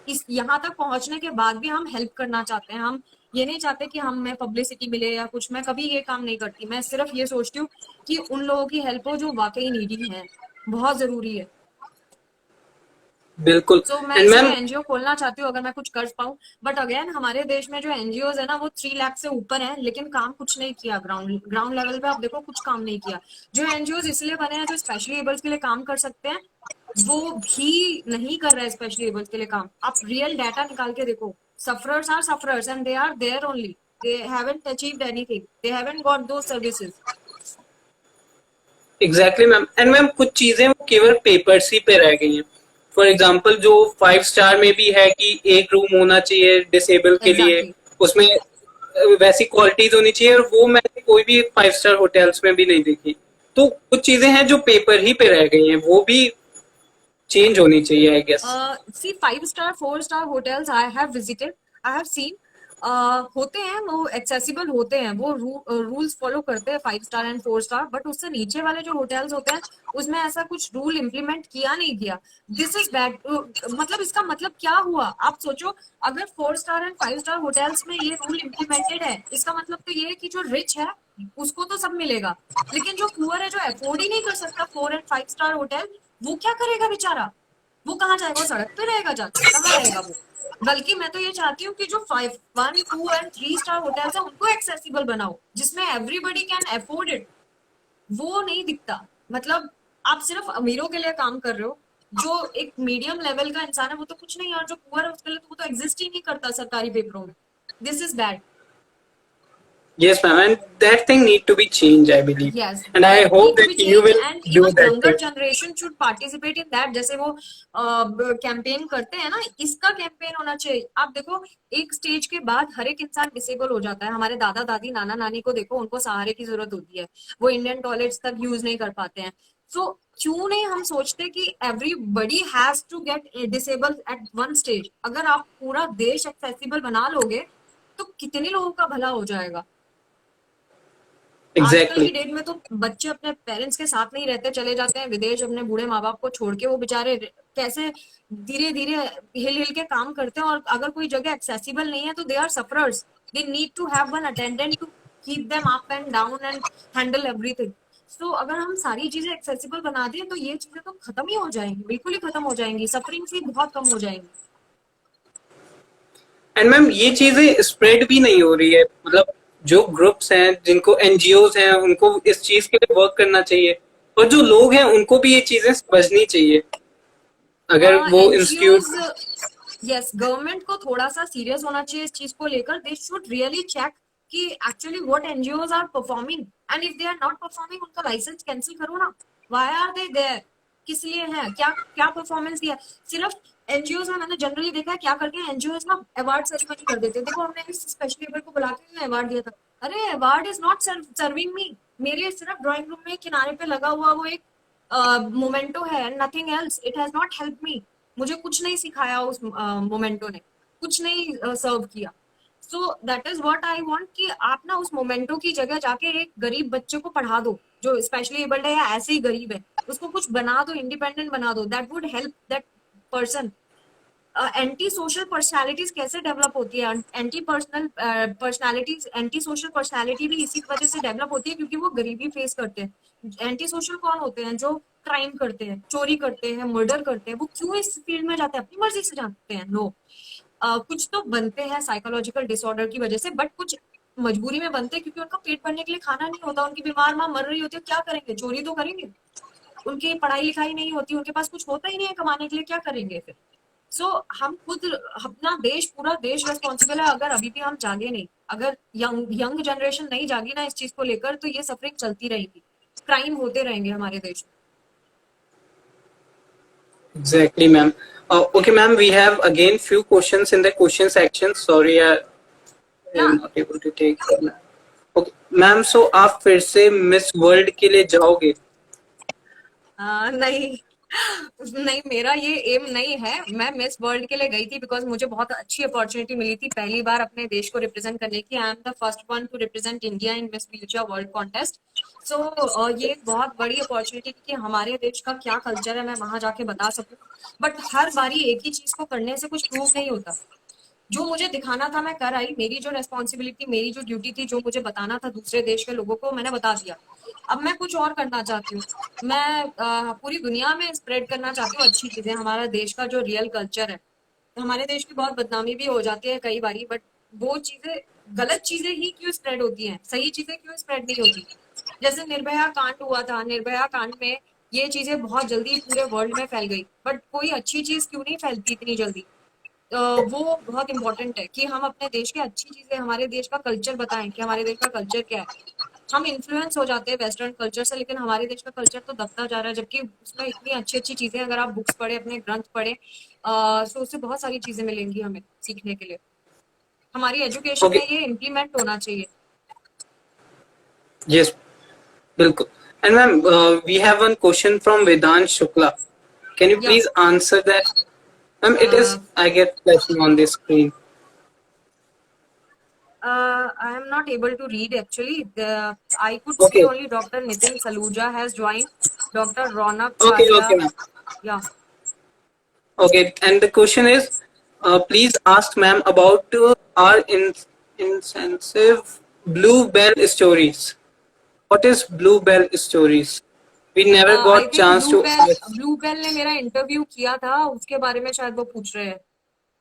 इस यहाँ तक पहुंचने के बाद भी हम हेल्प करना चाहते हैं। हम ये नहीं चाहते कि हमें पब्लिसिटी मिले या कुछ। मैं कभी ये काम नहीं करती, मैं सिर्फ ये सोचती हूँ कि उन लोगों की हेल्प हो जो वाकई नीडी है, बहुत जरूरी है। बिल्कुल। सो मैं एंड इसलिए मैम, एनजीओ खोलना चाहती हूँ अगर मैं कुछ कर पाऊँ। बट अगेन हमारे देश में जो एनजीओ है ना, वो 3 लाख से ऊपर है, लेकिन काम कुछ नहीं किया। ग्राउंड लेवल पे आप देखो, कुछ काम नहीं किया। जो एनजीओ इसलिए बने हैं जो स्पेशली एबल्स के लिए काम कर सकते हैं, वो भी नहीं कर रहे हैं स्पेशली एबल्स के लिए काम। आप रियल डाटा निकाल के देखो, sufferers are sufferers and they are there only, they haven't achieved anything, they haven't got those services. Exactly ma'am. And ma'am, कुछ चीजें वो केवल पेपर्स ही पे रह गई हैं। फॉर एग्जाम्पल, जो 5 स्टार में भी है कि एक रूम होना चाहिए डिसेबल के लिए, एग्जैक्टली। उसमें वैसी क्वालिटीज होनी चाहिए, और वो मैंने कोई भी 5 स्टार होटल्स में भी नहीं देखी। तो कुछ चीजें हैं जो पेपर ही पे रह गई हैं, वो भी चेंज होनी चाहिए, I guess. See, 5 star 4 star hotels I have visited, I have seen, होते हैं वो एक्सेसिबल होते हैं, वो रूल्स फॉलो करते हैं 5 स्टार एंड 4 स्टार, बट उससे नीचे वाले जो होटल्स होते हैं उसमें ऐसा कुछ रूल इम्प्लीमेंट किया नहीं गया। This is bad. मतलब इसका मतलब क्या हुआ? आप सोचो, अगर 4 स्टार एंड 5 स्टार होटल्स में ये रूल इम्प्लीमेंटेड है, इसका मतलब तो ये है कि जो रिच है उसको तो सब मिलेगा, लेकिन जो पुअर है, जो अफोर्ड ही नहीं कर सकता 4 एंड 5 स्टार होटल, वो क्या करेगा बेचारा? वो कहाँ जाएगा? वो सड़क पे रहेगा, जाके कहाँ रहेगा वो? बल्कि मैं तो ये चाहती हूँ कि जो 5 1 2 एंड 3 स्टार होटल्स है उनको एक्सेसिबल बनाओ, जिसमें एवरीबडी कैन अफोर्ड इट। वो नहीं दिखता। मतलब आप सिर्फ अमीरों के लिए काम कर रहे हो। जो एक मीडियम लेवल का इंसान है वो तो कुछ नहीं, और जो पुअर है उसके लिए तो वो तो एग्जिस्ट ही नहीं करता सरकारी पेपरों में। This is bad. Yes, ma'am, and that thing need to be changed, I believe, Yes, and I that hope needs to be that you changed, will and do even that younger thing. generation should participate in that। जैसे वो campaign करते हैं ना, इसका campaign होना चाहिए। आप देखो, एक स्टेज के बाद हर एक इंसान डिसेबल हो जाता है। हमारे दादा दादी नाना नानी को देखो, उनको सहारे की जरूरत होती है, वो इंडियन टॉयलेट्स तक यूज नहीं कर पाते हैं। सो क्यों नहीं हम सोचते कि everybody has to get disable at one stage? अगर आप पूरा देश एक्सेसिबल बना लोगे तो कितने लोगों का भला हो जाएगा। आजकल की Exactly. डेट में तो बच्चे अपने पेरेंट्स के साथ नहीं रहते, चले जाते हैं विदेश अपने बूढ़े माँ बाप को छोड़ के। वो बेचारे कैसे धीरे धीरे हिल हिल के काम करते हैं, और अगर कोई जगह एक्सेसिबल नहीं है तो they are sufferers. They need to have one attendant to keep them up and down and handle everything. So अगर हम सारी चीजें एक्सेसिबल बना दें तो ये चीजें तो खत्म ही हो जाएंगी, बिल्कुल ही खत्म हो जाएंगी, सफरिंग भी बहुत कम हो जाएंगी। एंड मैम, ये चीजें स्प्रेड भी नहीं हो रही है। मतलब जो ग्रुप्स हैं, जिनको एनजीओज हैं, उनको इस चीज के लिए वर्क करना चाहिए, और जो लोग हैं उनको भी ये चीजें समझनी चाहिए, अगर वो एनजीओज, इंस्टीट्यूट। यस, गवर्नमेंट को थोड़ा सा सीरियस होना चाहिए इस चीज को लेकर। दे शुड रियली चेक कि actually what NGOs are performing, and if they are not performing उनका लाइसेंस कैंसिल करो ना। Why are they there? किस लिए है? क्या क्या परफॉर्मेंस दिया? सिर्फ एनजीओज में मैंने जनरली देखा है क्या करते हैं एनजीओज ना, अवार्ड सेरेमनी कर देते हैं। देखो, हमने इस स्पेशल पेपर को बुला के अवार्ड दिया था। अरे अवार्ड इज नॉट सर्विंग मी। मेरे सिर्फ ड्राइंग रूम में किनारे पे लगा हुआ वो एक मोमेंटो है, nothing else. It has not help me. मुझे कुछ नहीं सिखाया उस मोमेंटो ने, कुछ नहीं सर्व किया। So that is what I want कि आप ना उस मोमेंटो की जगह जाके एक गरीब बच्चे को पढ़ा दो जो स्पेशली एबल्ड है या ऐसे ही गरीब है, उसको कुछ बना दो, इंडिपेंडेंट बना दो। That would help that person. Anti social personalities कैसे डेवलप होती है? एंटी सोशल पर्सनालिटी भी इसी वजह से डेवलप होती है क्योंकि वो गरीबी फेस करते हैं। एंटी सोशल कौन होते हैं? जो क्राइम करते हैं, चोरी करते हैं, मर्डर करते हैं। वो क्यों इस फील्ड में जाते हैं? अपनी मर्जी से जाते हैं? नो। कुछ तो बनते हैं साइकोलॉजिकल डिसऑर्डर की वजह से, बट कुछ मजबूरी में बनते हैं क्योंकि उनका पेट भरने के लिए खाना नहीं होता। उनकी बीमार माँ मर रही होती है, क्या करेंगे? चोरी तो करेंगे। उनकी पढ़ाई लिखाई नहीं होती, उनके पास कुछ होता ही नहीं है कमाने के लिए, क्या करेंगे फिर? सो हम खुद, अपना देश, पूरा देश रेस्पॉन्सिबल है। अगर अभी भी हम जागे नहीं, अगर यंग यंग जनरेशन नहीं जागी ना इस चीज को लेकर, तो ये सफरिंग चलती रहेगी, क्राइम होते रहेंगे हमारे देश Exactly, ma'am. Okay, ma'am, we have again few questions in the question section. Sorry, I am में। not able to take. Okay, ma'am, so आप फिर से मिस वर्ल्ड के लिए जाओगे? नहीं, नहीं, मेरा ये एम नहीं है। मैं मिस वर्ल्ड के लिए गई थी बिकॉज मुझे बहुत अच्छी अपॉर्चुनिटी मिली थी पहली बार अपने देश को रिप्रेजेंट करने की। I am the first one to represent India in Miss Wheelchair World contest. So ये एक बहुत बड़ी अपॉर्चुनिटी थी कि हमारे देश का क्या कल्चर है मैं वहां जाके बता सकूं। बट हर बारी एक ही चीज को करने से कुछ प्रूव नहीं होता। जो मुझे दिखाना था मैं कर आई। मेरी जो रेस्पॉन्सिबिलिटी, मेरी जो ड्यूटी थी, जो मुझे बताना था दूसरे देश के लोगों को, मैंने बता दिया। अब मैं कुछ और करना चाहती हूँ। मैं पूरी दुनिया में स्प्रेड करना चाहती हूँ अच्छी चीजें, हमारा देश का जो रियल कल्चर है। हमारे देश की बहुत बदनामी भी हो जाती है कई बारी, बट वो चीजें, गलत चीजें ही क्यों स्प्रेड होती हैं, सही चीजें क्यों स्प्रेड नहीं होती? जैसे निर्भया कांड हुआ था, निर्भया कांड में ये चीजें बहुत जल्दी पूरे वर्ल्ड में फैल गई, बट कोई अच्छी चीज क्यों नहीं फैलती इतनी जल्दी? वो बहुत इंपॉर्टेंट है कि हम अपने देश की अच्छी चीजें, हमारे देश का कल्चर बताएं कि हमारे देश का कल्चर क्या है। हम इन्फ्लुएंस हो जाते हैं वेस्टर्न कल्चर से, लेकिन हमारे देश का कल्चर तो दबता जा रहा है, जबकि उसमें इतनी अच्छी अच्छी चीजें, अगर आप बुक्स पढ़े, अपने ग्रंथ पढ़े, तो उससे बहुत सारी चीजें मिलेंगी हमें सीखने के लिए। हमारी एजुकेशन में Okay, ये इम्प्लीमेंट होना चाहिए। yes, बिल्कुल. And ma'am, we have one question from Vedant Shukla. Can you या please answer that? Ma'am, it is, I get flashing on the screen. I am not able to read actually. I could see Okay, only Dr. Nitin Saluja has joined, Dr. Ronak okay, Chadha. ma'am. Yeah. Okay, and the question is, please ask ma'am about our insensitive Bluebell stories. What is Bluebell stories? We never I got think chance to ask. Bluebell ने मेरा interview किया था, उसके बारे में शायद वो पूछ रहे हैं।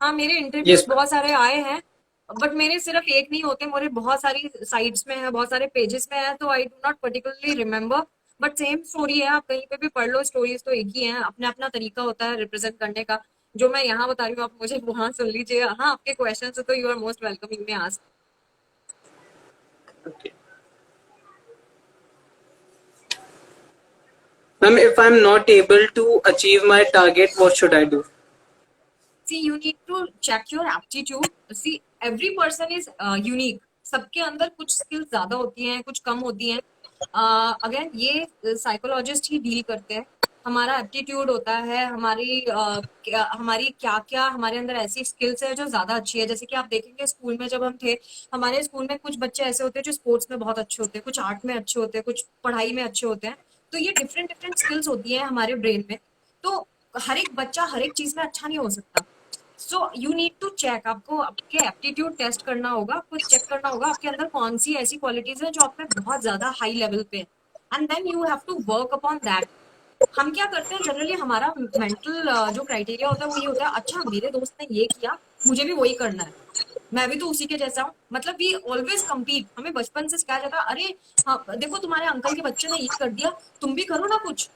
हाँ, मेरे इंटरव्यूज Yes, ma'am. बहुत सारे आए हैं, बट मेरे सिर्फ एक नहीं होते, मेरे बहुत सारी साइट्स में है, बहुत सारे पेजेस में है, तो I do not particularly remember. But same story है, आप कहीं पे भी पढ़ लो, स्टोरीज तो एक ही है। अपना अपना तरीका होता है रिप्रेजेंट करने का। जो मैं यहाँ बता रही हूँ आप मुझे वहां सुन लीजिए। हाँ, आपके क्वेश्चन है तो you are most welcome, you may ask. Okay. Ma'am, if I'm not able to achieve my target, what should I do? See, you need to check your aptitude. See, every person is unique. सबके अंदर कुछ skills ज्यादा होती हैं, कुछ कम होती हैं। Again ये साइकोलॉजिस्ट ही डील करते हैं। हमारा एप्टीट्यूड होता है, हमारी क्या क्या हमारे अंदर ऐसी स्किल्स है जो ज्यादा अच्छी है। जैसे कि आप देखेंगे स्कूल में जब हम थे, हमारे स्कूल में कुछ बच्चे ऐसे होते हैं जो स्पोर्ट्स में बहुत अच्छे होते हैं, कुछ आर्ट में अच्छे होते हैं, कुछ पढ़ाई में अच्छे होते हैं। तो ये डिफरेंट डिफरेंट स्किल्स होती हैं हमारे ब्रेन में। तो हर एक बच्चा हर एक चीज में अच्छा नहीं हो सकता। So you need to check, आपको आपके एप्टीट्यूड टेस्ट करना होगा, आपको चेक करना होगा आपके अंदर कौन सी ऐसी क्वालिटीज है जो आप में बहुत ज्यादा हाई लेवल पे है, and then you have to work upon that. हम क्या करते हैं जनरली, हमारा मेंटल जो क्राइटेरिया होता है वो ये होता है, अच्छा मेरे दोस्त ने ये किया, मुझे भी वही करना है, मैं भी तो उसी के जैसा हूँ। मतलब वी ऑलवेज कम्पीट। हमें बचपन से सिखाया जाता है, अरे हाँ देखो तुम्हारे अंकल के बच्चे ने ये कर दिया, तुम भी करो ना कुछ।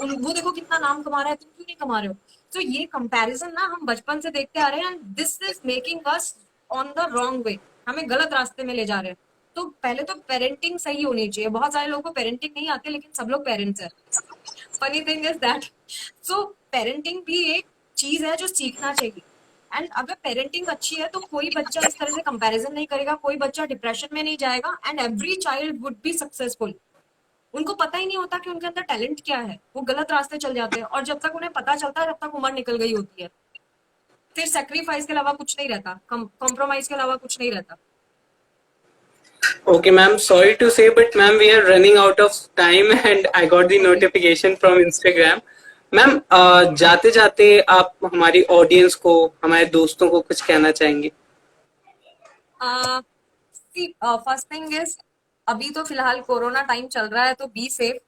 वो देखो कितना नाम कमा रहा है, तुम क्यों नहीं कमा रहे हो? तो ये कंपैरिजन ना हम बचपन से देखते आ रहे हैं, and this is making us on the wrong way, हमें गलत रास्ते में ले जा रहे हैं। तो पहले तो पेरेंटिंग सही होनी चाहिए। बहुत सारे लोगों को पेरेंटिंग नहीं आती, लेकिन सब लोग पेरेंट्स है। Funny thing is that. So parenting भी एक चीज है जो सीखना चाहिए। एंड अगर पेरेंटिंग अच्छी है तो कोई बच्चा इस तरह से कंपैरिजन नहीं करेगा, कोई बच्चा डिप्रेशन में नहीं जाएगा, and every child would be successful. उनको पता ही नहीं होता कि उनके अंदर टैलेंट क्या है, वो गलत रास्ते चल जाते हैं, और जब तक उन्हें पता चलता है तब तक उम्र निकल गई होती है। फिर सेक्रीफाइस के अलावा कुछ नहीं रहता, कॉम्प्रोमाइज के अलावा कुछ नहीं रहता। Okay, ma'am. Sorry to say, but ma'am, we are running out of time, and I got the okay. notification from Instagram. Ma'am, जाते जाते आप हमारी ऑडियंस को, हमारे दोस्तों को कुछ कहना चाहेंगे? फर्स्ट थिंग इज, अभी तो फिलहाल कोरोना टाइम चल रहा है तो बी सेफ।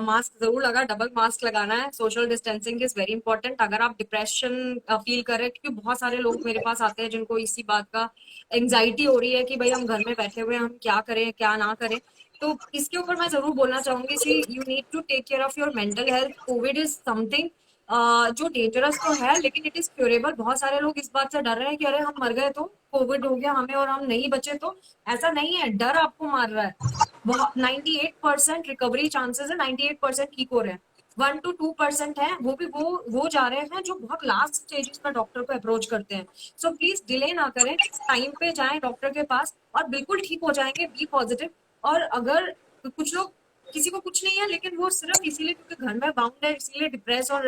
मास्क जरूर लगा, डबल मास्क लगाना है। Social distancing is very important. अगर आप डिप्रेशन फील कर रहे हैं, क्योंकि बहुत सारे लोग मेरे पास आते हैं जिनको इसी बात का एंजाइटी हो रही है कि भाई हम घर में बैठे हुए हैं, हम क्या करें क्या ना करें, तो इसके ऊपर मैं जरूर बोलना चाहूंगी, see you need to take care of your mental health. Covid is something जो डेंजरस तो है, लेकिन इट इज क्यूरेबल। बहुत सारे लोग इस बात से डर रहे हैं कि अरे हम मर गए तो कोविड हो गया हमें और हम नहीं बचे तो। ऐसा नहीं है, डर आपको मार रहा है। 98% रिकवरी चांसेस है, 98% ठीक हो रहे हैं। 1 to 2% है, वो भी वो जा रहे हैं जो बहुत लास्ट स्टेजेस में डॉक्टर को अप्रोच करते हैं। सो प्लीज डिले ना करें, टाइम पे जाएं डॉक्टर के पास और बिल्कुल ठीक हो जाएंगे। Be positive. और अगर कुछ लोग, किसी को कुछ नहीं है लेकिन वो सिर्फ इसीलिए क्योंकि घर में बाउंड है इसीलिए डिप्रेस और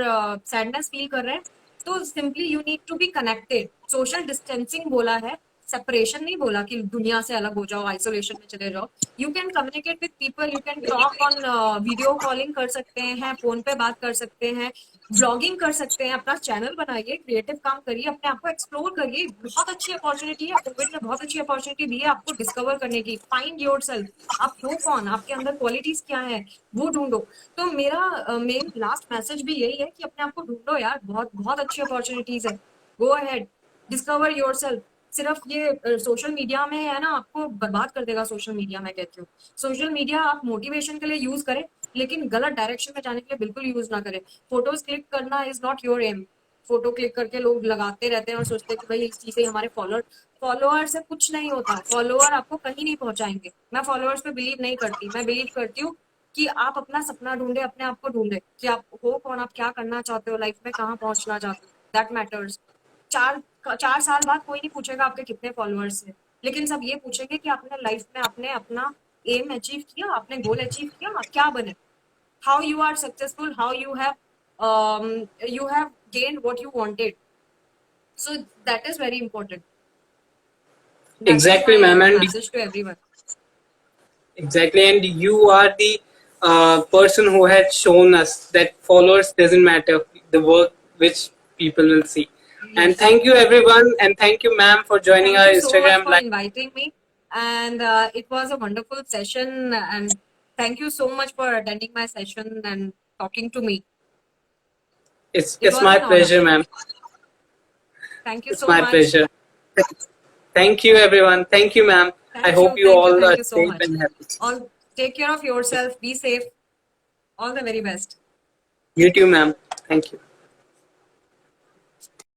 सैडनेस फील कर रहे हैं, तो simply you need to be connected. Social distancing बोला है, सेपरेशन नहीं बोला कि दुनिया से अलग हो जाओ, आइसोलेशन में चले जाओ। You can communicate with people, you can talk on video calling कर सकते हैं, फोन पे बात कर सकते हैं, ब्लॉगिंग कर सकते हैं, अपना चैनल बनाइए, क्रिएटिव काम करिए, अपने आप को एक्सप्लोर करिए। बहुत अच्छी अपॉर्चुनिटी है, कोविड ने बहुत अच्छी अपॉर्चुनिटी दी है आपको डिस्कवर करने की। फाइंड योर सेल्फ, आप हो कौन, आपके अंदर क्वालिटीज क्या है, वो ढूंढो। तो मेरा मेन लास्ट मैसेज भी यही है कि अपने आप को ढूंढो यार, बहुत बहुत अच्छी अपॉर्चुनिटीज है। Go ahead, discover your self. सिर्फ ये सोशल मीडिया में है ना, आपको बर्बाद कर देगा सोशल मीडिया। मैं कहती हूँ सोशल मीडिया आप मोटिवेशन के लिए यूज करें, लेकिन गलत डायरेक्शन में जाने के लिए बिल्कुल यूज ना करें। फोटोज क्लिक करना is not your aim. Photo click करके लोग लगाते रहते हैं और सोचते हैं कि भाई इस चीज से हमारे फॉलोअर से कुछ नहीं होता। फॉलोअर आपको कहीं नहीं पहुंचाएंगे। मैं फॉलोअर्स पे बिलीव नहीं करती, मैं बिलीव करती हूँ कि आप अपना सपना ढूंढे, अपने आप को ढूंढे कि आप हो कौन, आप क्या करना चाहते हो लाइफ में, कहाँ पहुंचना चाहते हो, दैट मैटर्स। 4 4 साल बाद कोई नहीं पूछेगा आपके कितने फॉलोअर्स हैं, लेकिन सब ये पूछेंगे कि आपने लाइफ में आपने अपना एम अचीव किया, आपने गोल अचीव किया, आप क्या बने, how you are successful, how you have gained what you wanted. So that is very important. That is Exactly, my ma'am, and message to everyone. exactly, and you are the person who had shown us that followers doesn't matter, the work which people will see. And Yes. thank you, everyone, and thank you, ma'am, for joining Thank our you so much Instagram for live. inviting me. And it was a wonderful session. And thank you so much for attending my session and talking to me. It It's was my an honor. pleasure, ma'am. Thank you It's so my much. pleasure. Thank you, everyone. Thank you, ma'am. I Thank hope you. you Thank you. all Thank are you so safe much. and happy. All take care of yourself. Be safe. All the very best. You too, ma'am. Thank you.